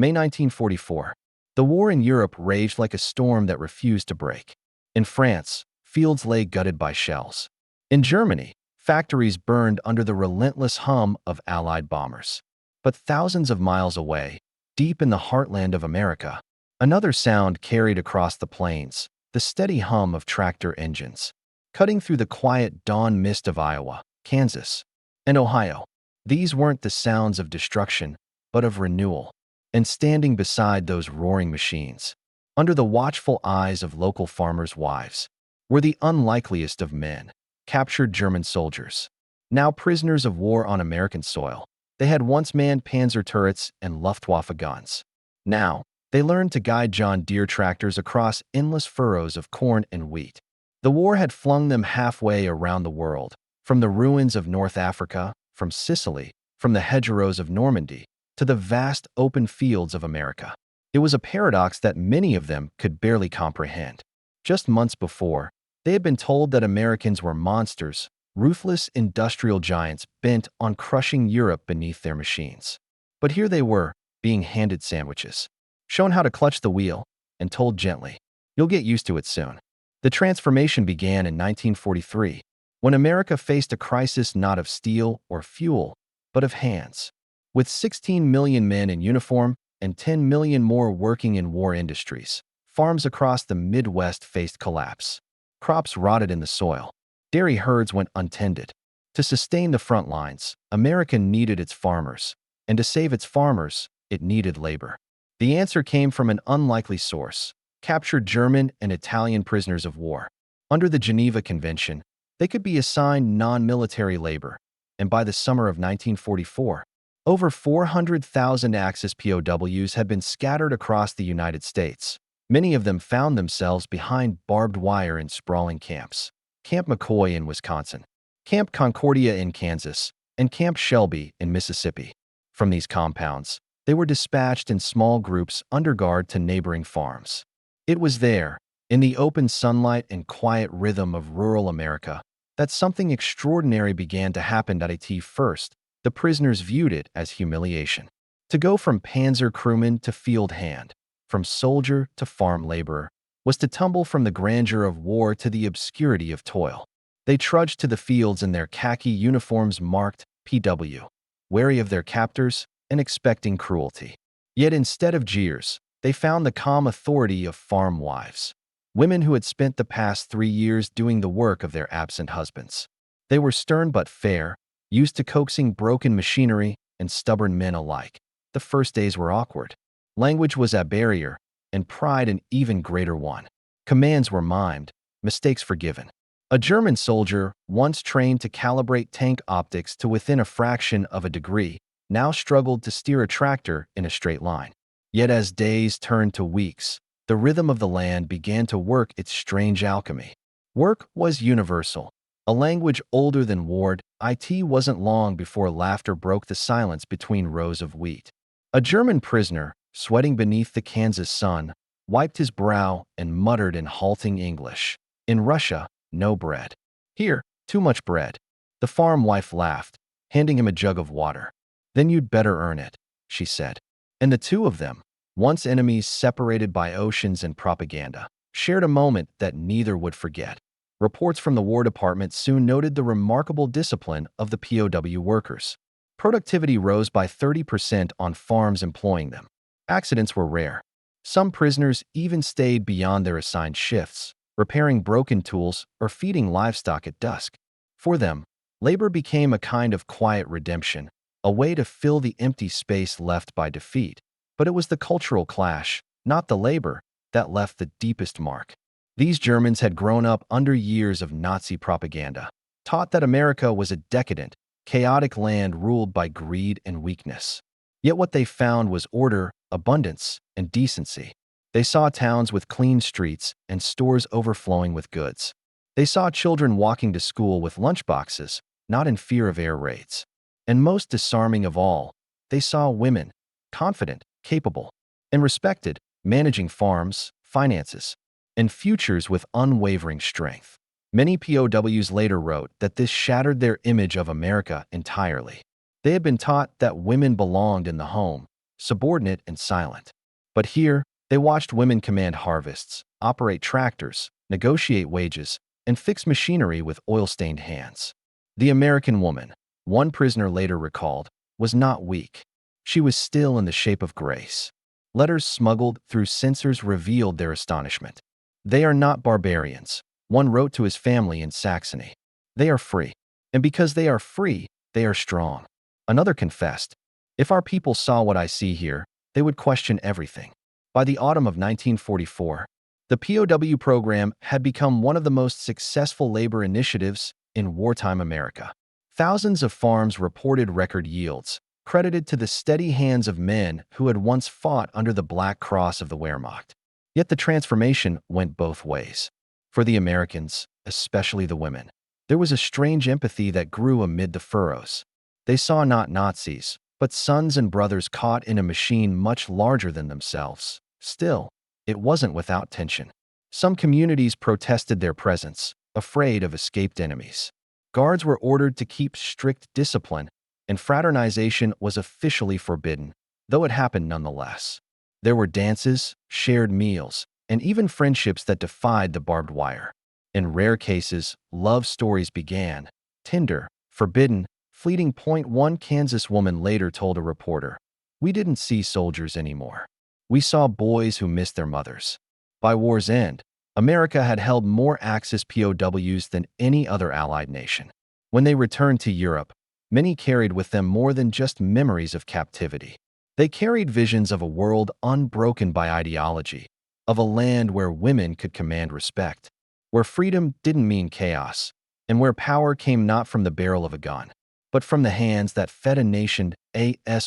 May 1944. The war in Europe raged like a storm that refused to break. In France, fields lay gutted by shells. In Germany, factories burned under the relentless hum of Allied bombers. But thousands of miles away, deep in the heartland of America, another sound carried across the plains, the steady hum of tractor engines, cutting through the quiet dawn mist of Iowa, Kansas, and Ohio. These weren't the sounds of destruction, but of renewal. And standing beside those roaring machines, under the watchful eyes of local farmers' wives, were the unlikeliest of men, captured German soldiers. Now prisoners of war on American soil, they had once manned Panzer turrets and Luftwaffe guns. Now, they learned to guide John Deere tractors across endless furrows of corn and wheat. The war had flung them halfway around the world, from the ruins of North Africa, from Sicily, from the hedgerows of Normandy, to the vast open fields of America. It was a paradox that many of them could barely comprehend. Just months before, they had been told that Americans were monsters, ruthless industrial giants bent on crushing Europe beneath their machines. But here they were, being handed sandwiches, shown how to clutch the wheel, and told gently, "You'll get used to it soon." The transformation began in 1943, when America faced a crisis not of steel or fuel, but of hands. With 16 million men in uniform and 10 million more working in war industries, farms across the Midwest faced collapse. Crops rotted in the soil. Dairy herds went untended. To sustain the front lines, America needed its farmers, and to save its farmers, it needed labor. The answer came from an unlikely source: captured German and Italian prisoners of war. Under the Geneva Convention, they could be assigned non-military labor, and by the summer of 1944, over 400,000 Axis POWs had been scattered across the United States. Many of them found themselves behind barbed wire in sprawling camps. Camp McCoy in Wisconsin, Camp Concordia in Kansas, and Camp Shelby in Mississippi. From these compounds, they were dispatched in small groups under guard to neighboring farms. It was there, in the open sunlight and quiet rhythm of rural America, that something extraordinary began to happen. At first, the prisoners viewed it as humiliation. To go from panzer crewman to field hand, from soldier to farm laborer, was to tumble from the grandeur of war to the obscurity of toil. They trudged to the fields in their khaki uniforms marked PW, wary of their captors and expecting cruelty. Yet instead of jeers, they found the calm authority of farm wives, women who had spent the past 3 years doing the work of their absent husbands. They were stern but fair, used to coaxing broken machinery and stubborn men alike. The first days were awkward. Language was a barrier, and pride an even greater one. Commands were mimed, mistakes forgiven. A German soldier, once trained to calibrate tank optics to within a fraction of a degree, now struggled to steer a tractor in a straight line. Yet as days turned to weeks, the rhythm of the land began to work its strange alchemy. Work was universal, a language older than war. It wasn't long before laughter broke the silence between rows of wheat. A German prisoner, sweating beneath the Kansas sun, wiped his brow and muttered in halting English, "In Russia, no bread. Here, too much bread." The farm wife laughed, handing him a jug of water. "Then you'd better earn it," she said. And the two of them, once enemies separated by oceans and propaganda, shared a moment that neither would forget. Reports from the War Department soon noted the remarkable discipline of the POW workers. Productivity rose by 30% on farms employing them. Accidents were rare. Some prisoners even stayed beyond their assigned shifts, repairing broken tools or feeding livestock at dusk. For them, labor became a kind of quiet redemption, a way to fill the empty space left by defeat. But it was the cultural clash, not the labor, that left the deepest mark. These Germans had grown up under years of Nazi propaganda, taught that America was a decadent, chaotic land ruled by greed and weakness. Yet what they found was order, abundance, and decency. They saw towns with clean streets and stores overflowing with goods. They saw children walking to school with lunchboxes, not in fear of air raids. And most disarming of all, they saw women, confident, capable, and respected, managing farms, finances, and futures with unwavering strength. Many POWs later wrote that this shattered their image of America entirely. They had been taught that women belonged in the home, subordinate and silent. But here, they watched women command harvests, operate tractors, negotiate wages, and fix machinery with oil-stained hands. The American woman, one prisoner later recalled, was not weak. She was still in the shape of grace. Letters smuggled through censors revealed their astonishment. "They are not barbarians," one wrote to his family in Saxony. "They are free. And because they are free, they are strong." Another confessed, "If our people saw what I see here, they would question everything." By the autumn of 1944, the POW program had become one of the most successful labor initiatives in wartime America. Thousands of farms reported record yields, credited to the steady hands of men who had once fought under the Black Cross of the Wehrmacht. Yet the transformation went both ways. For the Americans, especially the women, there was a strange empathy that grew amid the furrows. They saw not Nazis, but sons and brothers caught in a machine much larger than themselves. Still, it wasn't without tension. Some communities protested their presence, afraid of escaped enemies. Guards were ordered to keep strict discipline, and fraternization was officially forbidden, though it happened nonetheless. There were dances, shared meals, and even friendships that defied the barbed wire. In rare cases, love stories began. Tender, forbidden, fleeting. One Kansas woman later told a reporter, "We didn't see soldiers anymore. We saw boys who missed their mothers." By war's end, America had held more Axis POWs than any other Allied nation. When they returned to Europe, many carried with them more than just memories of captivity. They carried visions of a world unbroken by ideology, of a land where women could command respect, where freedom didn't mean chaos, and where power came not from the barrel of a gun, but from the hands that fed a nation.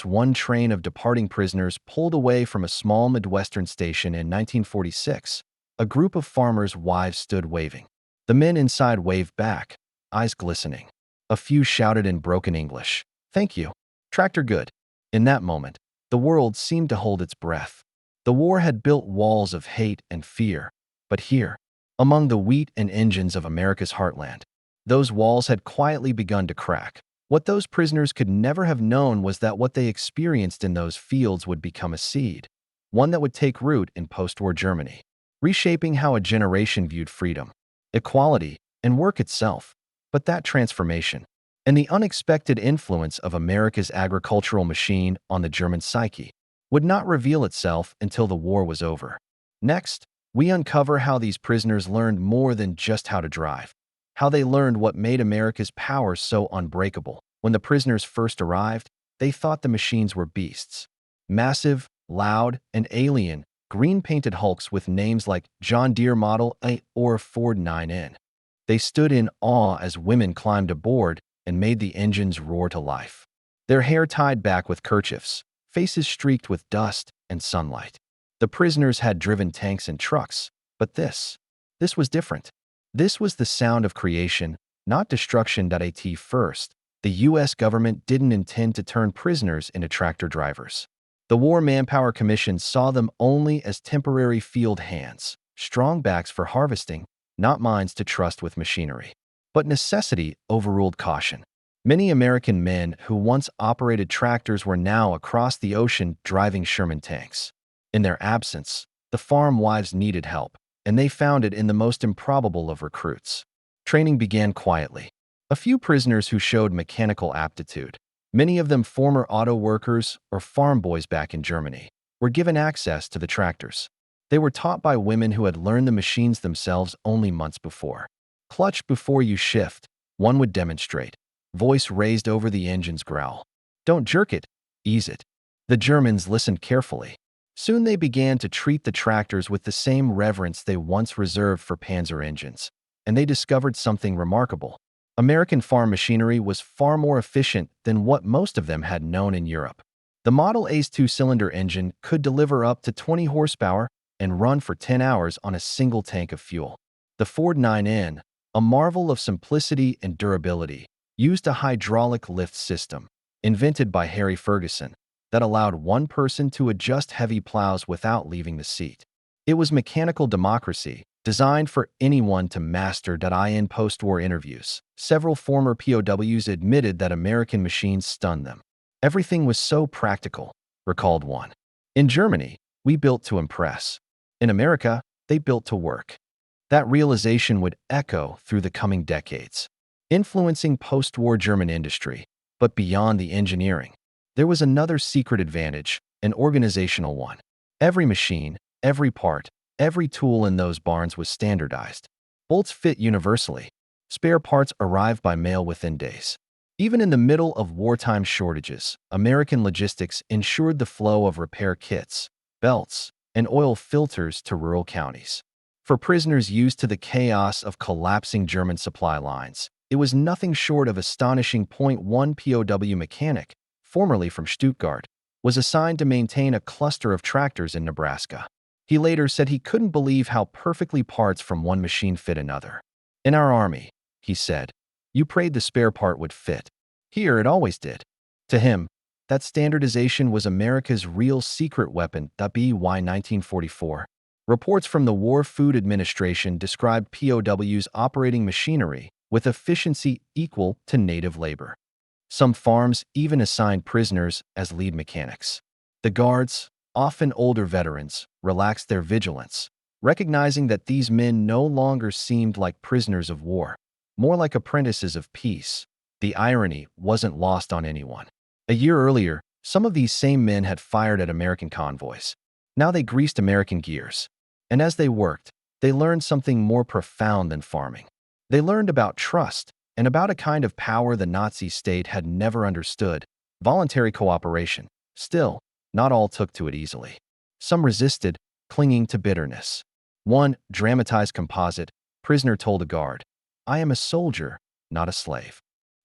One train of departing prisoners pulled away from a small Midwestern station in 1946. A group of farmers' wives stood waving. The men inside waved back, eyes glistening. A few shouted in broken English, "Thank you. Tractor good." In that moment, the world seemed to hold its breath. The war had built walls of hate and fear, but here, among the wheat and engines of America's heartland, those walls had quietly begun to crack. What those prisoners could never have known was that what they experienced in those fields would become a seed, one that would take root in post-war Germany, reshaping how a generation viewed freedom, equality, and work itself. But that transformation, and the unexpected influence of America's agricultural machine on the German psyche, would not reveal itself until the war was over. Next, we uncover how these prisoners learned more than just how to drive, how they learned what made America's power so unbreakable. When the prisoners first arrived, they thought the machines were beasts. Massive, loud, and alien, green-painted hulks with names like John Deere Model A or Ford 9N. They stood in awe as women climbed aboard and made the engines roar to life. Their hair tied back with kerchiefs, faces streaked with dust and sunlight. The prisoners had driven tanks and trucks, but this was different. This was the sound of creation, not destruction. At first, the U.S. government didn't intend to turn prisoners into tractor drivers. The War Manpower Commission saw them only as temporary field hands, strong backs for harvesting, not minds to trust with machinery. But necessity overruled caution. Many American men who once operated tractors were now across the ocean driving Sherman tanks. In their absence, the farm wives needed help, and they found it in the most improbable of recruits. Training began quietly. A few prisoners who showed mechanical aptitude, many of them former auto workers or farm boys back in Germany, were given access to the tractors. They were taught by women who had learned the machines themselves only months before. "Clutch before you shift," one would demonstrate, voice raised over the engine's growl. "Don't jerk it, ease it." The Germans listened carefully. Soon they began to treat the tractors with the same reverence they once reserved for Panzer engines, and they discovered something remarkable. American farm machinery was far more efficient than what most of them had known in Europe. The Model A's two-cylinder engine could deliver up to 20 horsepower and run for 10 hours on a single tank of fuel. The Ford 9N, a marvel of simplicity and durability, used a hydraulic lift system, invented by Harry Ferguson, that allowed one person to adjust heavy plows without leaving the seat. It was mechanical democracy, designed for anyone to master. In post-war interviews, several former POWs admitted that American machines stunned them. Everything was so practical, recalled one. In Germany, we built to impress. In America, they built to work. That realization would echo through the coming decades, influencing post-war German industry. But beyond the engineering, there was another secret advantage, an organizational one. Every machine, every part, every tool in those barns was standardized. Bolts fit universally. Spare parts arrived by mail within days. Even in the middle of wartime shortages, American logistics ensured the flow of repair kits, belts, and oil filters to rural counties. For prisoners used to the chaos of collapsing German supply lines, it was nothing short of astonishing. One POW mechanic, formerly from Stuttgart, was assigned to maintain a cluster of tractors in Nebraska. He later said he couldn't believe how perfectly parts from one machine fit another. In our army, he said, you prayed the spare part would fit. Here it always did. To him, that standardization was America's real secret weapon. WWII 1944. Reports from the War Food Administration described POWs operating machinery with efficiency equal to native labor. Some farms even assigned prisoners as lead mechanics. The guards, often older veterans, relaxed their vigilance, recognizing that these men no longer seemed like prisoners of war, more like apprentices of peace. The irony wasn't lost on anyone. A year earlier, some of these same men had fired at American convoys. Now they greased American gears. And as they worked, they learned something more profound than farming. They learned about trust and about a kind of power the Nazi state had never understood, voluntary cooperation. Still, not all took to it easily. Some resisted, clinging to bitterness. One dramatized composite prisoner told a guard, "I am a soldier, not a slave."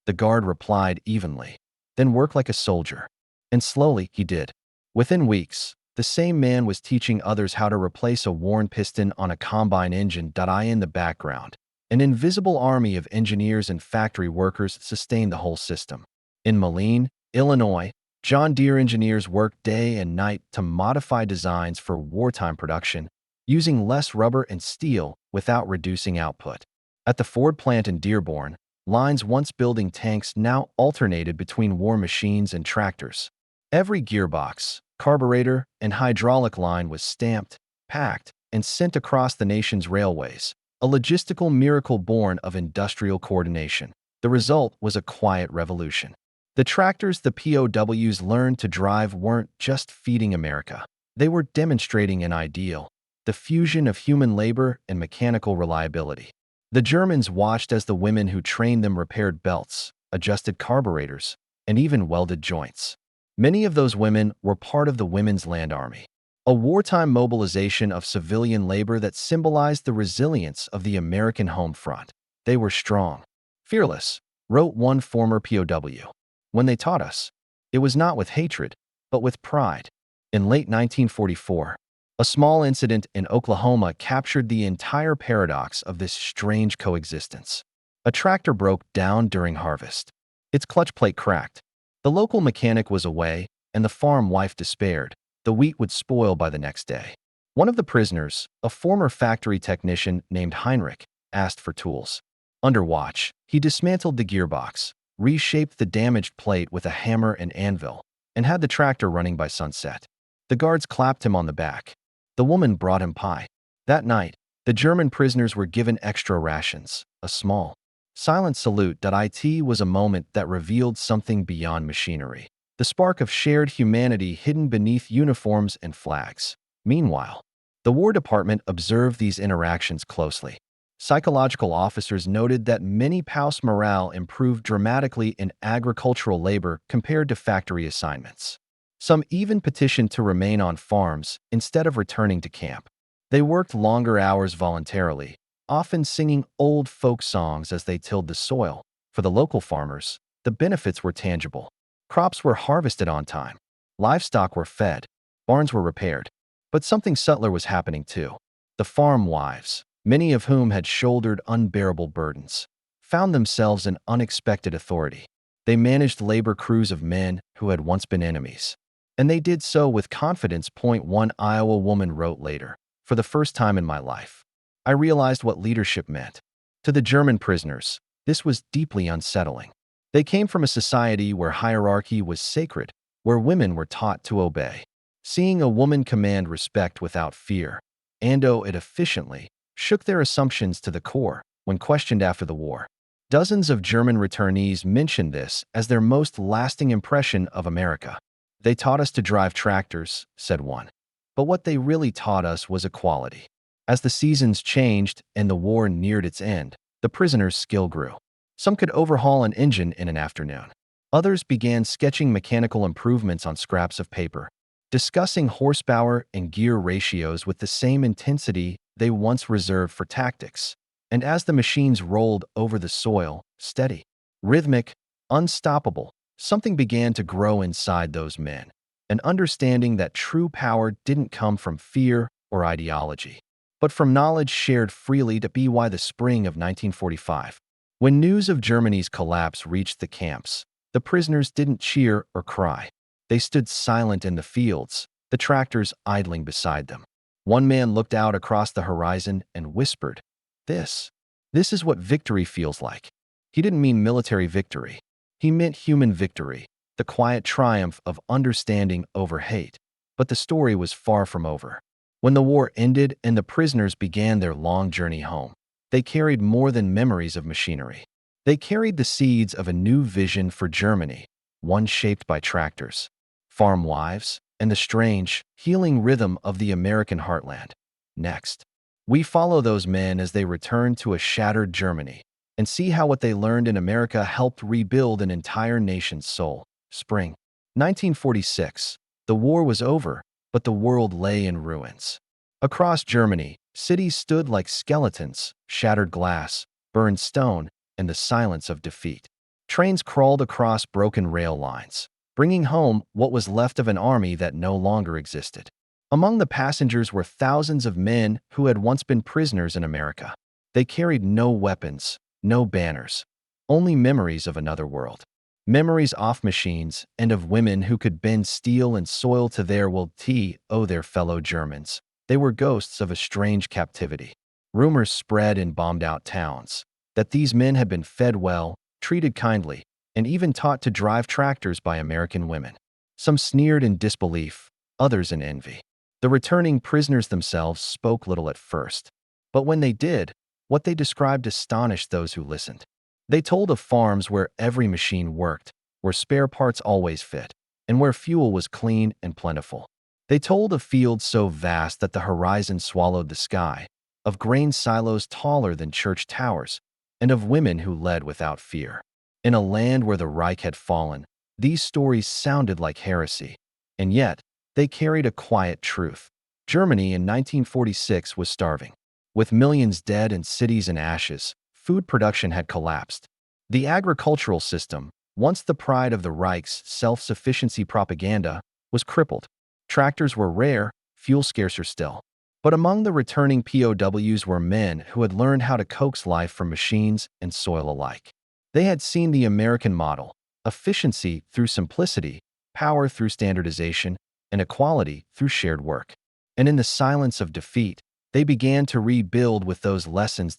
The guard replied evenly, "Then work like a soldier." And slowly he did. Within weeks, the same man was teaching others how to replace a worn piston on a combine engine. In the background, an invisible army of engineers and factory workers sustained the whole system. In Moline, Illinois, John Deere engineers worked day and night to modify designs for wartime production, using less rubber and steel without reducing output. At the Ford plant in Dearborn, lines once building tanks now alternated between war machines and tractors. Every gearbox, carburetor, and hydraulic line was stamped, packed, and sent across the nation's railways, a logistical miracle born of industrial coordination. The result was a quiet revolution. The tractors the POWs learned to drive weren't just feeding America. They were demonstrating an ideal, the fusion of human labor and mechanical reliability. The Germans watched as the women who trained them repaired belts, adjusted carburetors, and even welded joints. Many of those women were part of the Women's Land Army, a wartime mobilization of civilian labor that symbolized the resilience of the American home front. They were strong, fearless, wrote one former POW. When they taught us, it was not with hatred, but with pride. In late 1944, a small incident in Oklahoma captured the entire paradox of this strange coexistence. A tractor broke down during harvest. Its clutch plate cracked. The local mechanic was away, and the farm wife despaired. The wheat would spoil by the next day. One of the prisoners, a former factory technician named Heinrich, asked for tools. Under watch, he dismantled the gearbox, reshaped the damaged plate with a hammer and anvil, and had the tractor running by sunset. The guards clapped him on the back. The woman brought him pie. That night, the German prisoners were given extra rations, a small, silent salute. It was a moment that revealed something beyond machinery, the spark of shared humanity hidden beneath uniforms and flags. Meanwhile, the War Department observed these interactions closely. Psychological officers noted that many POWs' morale improved dramatically in agricultural labor compared to factory assignments. Some even petitioned to remain on farms instead of returning to camp. They worked longer hours voluntarily, often singing old folk songs as they tilled the soil. For the local farmers, the benefits were tangible. Crops were harvested on time. Livestock were fed. Barns were repaired. But something subtler was happening too. The farm wives, many of whom had shouldered unbearable burdens, found themselves in unexpected authority. They managed labor crews of men who had once been enemies. And they did so with confidence. One Iowa woman wrote later, "For the first time in my life, I realized what leadership meant." To the German prisoners, this was deeply unsettling. They came from a society where hierarchy was sacred, where women were taught to obey. Seeing a woman command respect without fear, and do it efficiently, shook their assumptions to the core when questioned after the war. Dozens of German returnees mentioned this as their most lasting impression of America. "They taught us to drive tractors," said one. "But what they really taught us was equality." As the seasons changed and the war neared its end, the prisoners' skill grew. Some could overhaul an engine in an afternoon. Others began sketching mechanical improvements on scraps of paper, discussing horsepower and gear ratios with the same intensity they once reserved for tactics. And as the machines rolled over the soil, steady, rhythmic, unstoppable, something began to grow inside those men, an understanding that true power didn't come from fear or ideology, but from knowledge shared freely. To be why the spring of 1945. When news of Germany's collapse reached the camps, the prisoners didn't cheer or cry. They stood silent in the fields, the tractors idling beside them. One man looked out across the horizon and whispered, This is what victory feels like." He didn't mean military victory. He meant human victory, the quiet triumph of understanding over hate. But the story was far from over. When the war ended and the prisoners began their long journey home, they carried more than memories of machinery. They carried the seeds of a new vision for Germany, one shaped by tractors, farm wives, and the strange, healing rhythm of the American heartland. Next, we follow those men as they return to a shattered Germany and see how what they learned in America helped rebuild an entire nation's soul. Spring 1946. The war was over, but the world lay in ruins. Across Germany, cities stood like skeletons, shattered glass, burned stone, and the silence of defeat. Trains crawled across broken rail lines, bringing home what was left of an army that no longer existed. Among the passengers were thousands of men who had once been prisoners in America. They carried no weapons, no banners, only memories of another world. Memories off machines and of women who could bend steel and soil to their will to their fellow Germans. They were ghosts of a strange captivity. Rumors spread in bombed-out towns that these men had been fed well, treated kindly, and even taught to drive tractors by American women. Some sneered in disbelief, others in envy. The returning prisoners themselves spoke little at first, but when they did, what they described astonished those who listened. They told of farms where every machine worked, where spare parts always fit, and where fuel was clean and plentiful. They told of fields so vast that the horizon swallowed the sky, of grain silos taller than church towers, and of women who led without fear. In a land where the Reich had fallen, these stories sounded like heresy, and yet they carried a quiet truth. Germany in 1946 was starving. With millions dead and cities in ashes, food production had collapsed. The agricultural system, once the pride of the Reich's self-sufficiency propaganda, was crippled. Tractors were rare, fuel scarcer still. But among the returning POWs were men who had learned how to coax life from machines and soil alike. They had seen the American model, efficiency through simplicity, power through standardization, and equality through shared work. And in the silence of defeat, they began to rebuild with those lessons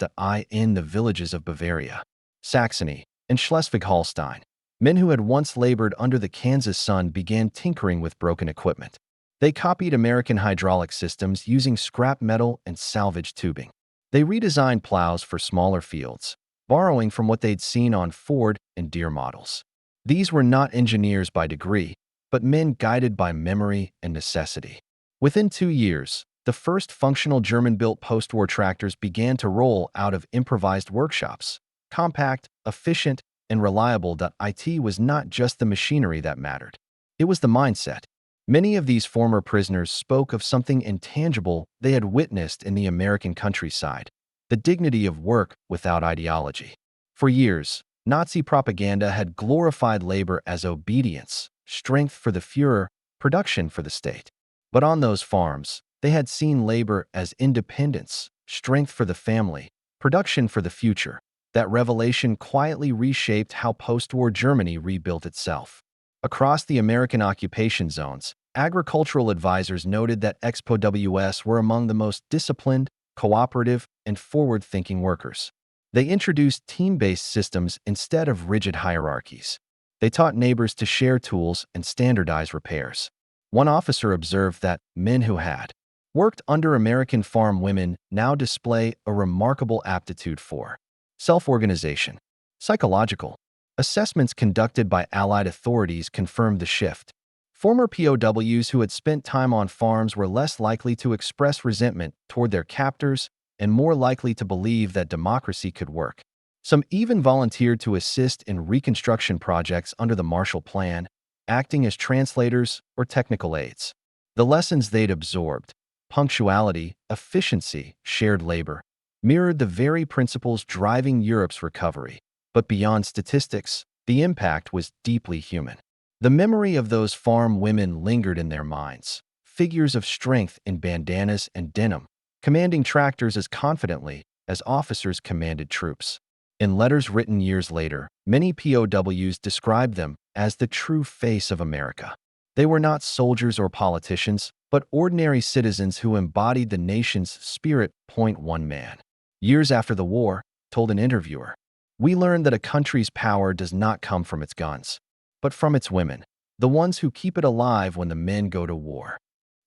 in the villages of Bavaria, Saxony, and Schleswig-Holstein. Men who had once labored under the Kansas sun began tinkering with broken equipment. They copied American hydraulic systems using scrap metal and salvage tubing. They redesigned plows for smaller fields, borrowing from what they'd seen on Ford and Deere models. These were not engineers by degree, but men guided by memory and necessity. Within 2 years, the first functional German-built post-war tractors began to roll out of improvised workshops. Compact, efficient, and reliable. It was not just the machinery that mattered. It was the mindset. Many of these former prisoners spoke of something intangible they had witnessed in the American countryside: the dignity of work without ideology. For years, Nazi propaganda had glorified labor as obedience, strength for the Führer, production for the state. But on those farms, they had seen labor as independence, strength for the family, production for the future. That revelation quietly reshaped how post-war Germany rebuilt itself. Across the American occupation zones, agricultural advisors noted that ex-POWs were among the most disciplined, cooperative, and forward-thinking workers. They introduced team-based systems instead of rigid hierarchies. They taught neighbors to share tools and standardize repairs. One officer observed that men who had worked under American farm women now display a remarkable aptitude for self-organization. Psychological assessments conducted by Allied authorities confirmed the shift. Former POWs who had spent time on farms were less likely to express resentment toward their captors and more likely to believe that democracy could work. Some even volunteered to assist in reconstruction projects under the Marshall Plan, acting as translators or technical aides. The lessons they'd absorbed, punctuality, efficiency, shared labor, mirrored the very principles driving Europe's recovery. But beyond statistics, the impact was deeply human. The memory of those farm women lingered in their minds, figures of strength in bandanas and denim, commanding tractors as confidently as officers commanded troops. In letters written years later, many POWs described them as the true face of America. They were not soldiers or politicians, but ordinary citizens who embodied the nation's spirit. One man, years after the war, told an interviewer, "We learned that a country's power does not come from its guns, but from its women, the ones who keep it alive when the men go to war."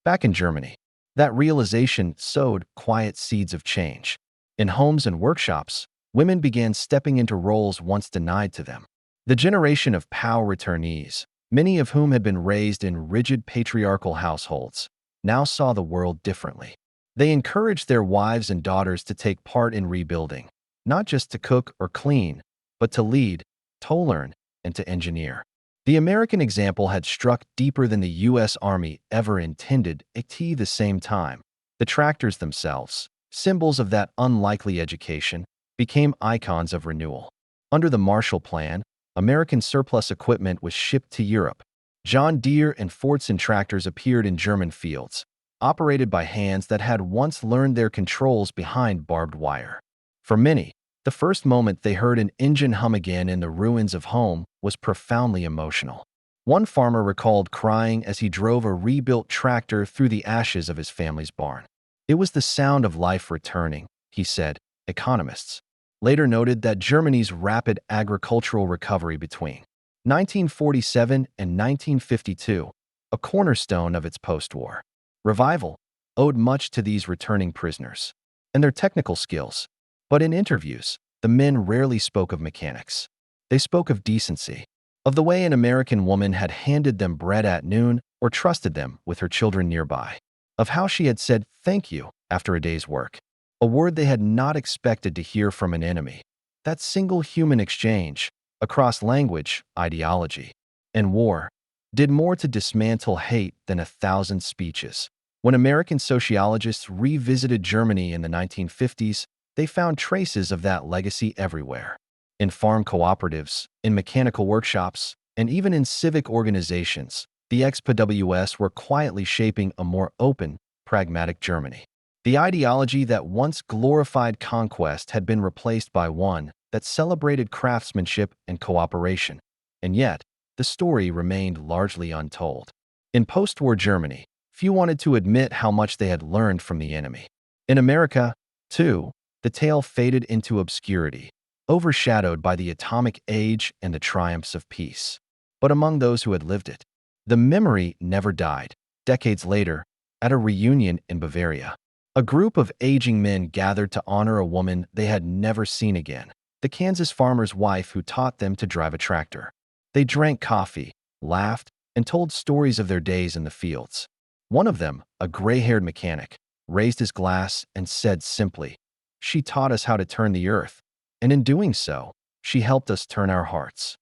Back in Germany, that realization sowed quiet seeds of change. In homes and workshops, women began stepping into roles once denied to them. The generation of POW returnees, many of whom had been raised in rigid patriarchal households, now saw the world differently. They encouraged their wives and daughters to take part in rebuilding, not just to cook or clean, but to lead, to learn, and to engineer. The American example had struck deeper than the U.S. Army ever intended. At the same time, the tractors themselves, symbols of that unlikely education, became icons of renewal. Under the Marshall Plan, American surplus equipment was shipped to Europe. John Deere and Fordson tractors appeared in German fields, operated by hands that had once learned their controls behind barbed wire. For many, the first moment they heard an engine hum again in the ruins of home was profoundly emotional. One farmer recalled crying as he drove a rebuilt tractor through the ashes of his family's barn. "It was the sound of life returning," he said. Economists later noted that Germany's rapid agricultural recovery between 1947 and 1952, a cornerstone of its post-war revival, owed much to these returning prisoners and their technical skills. But in interviews, the men rarely spoke of mechanics. They spoke of decency, of the way an American woman had handed them bread at noon or trusted them with her children nearby, of how she had said thank you after a day's work, a word they had not expected to hear from an enemy. That single human exchange, across language, ideology, and war, did more to dismantle hate than 1,000 speeches. When American sociologists revisited Germany in the 1950s, they found traces of that legacy everywhere. In farm cooperatives, in mechanical workshops, and even in civic organizations, the ex-POWs were quietly shaping a more open, pragmatic Germany. The ideology that once glorified conquest had been replaced by one that celebrated craftsmanship and cooperation. And yet, the story remained largely untold. In post-war Germany, few wanted to admit how much they had learned from the enemy. In America, too, the tale faded into obscurity, overshadowed by the atomic age and the triumphs of peace. But among those who had lived it, the memory never died. Decades later, at a reunion in Bavaria, a group of aging men gathered to honor a woman they had never seen again, the Kansas farmer's wife who taught them to drive a tractor. They drank coffee, laughed, and told stories of their days in the fields. One of them, a gray-haired mechanic, raised his glass and said simply, "She taught us how to turn the earth, and in doing so, she helped us turn our hearts."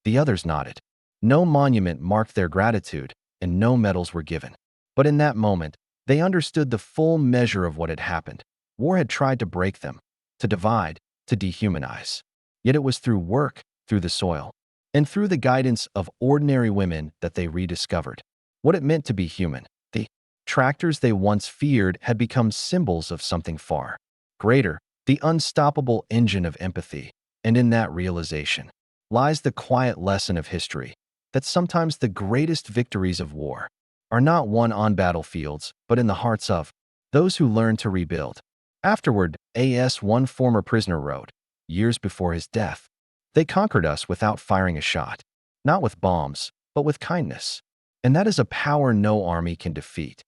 The others nodded. No monument marked their gratitude, and no medals were given. But in that moment, they understood the full measure of what had happened. War had tried to break them, to divide, to dehumanize. Yet it was through work, through the soil, and through the guidance of ordinary women that they rediscovered what it meant to be human. The tractors they once feared had become symbols of something far greater, the unstoppable engine of empathy. And in that realization lies the quiet lesson of history, that sometimes the greatest victories of war are not won on battlefields, but in the hearts of those who learn to rebuild. Afterward, one former prisoner wrote, years before his death, "They conquered us without firing a shot, not with bombs, but with kindness. And that is a power no army can defeat.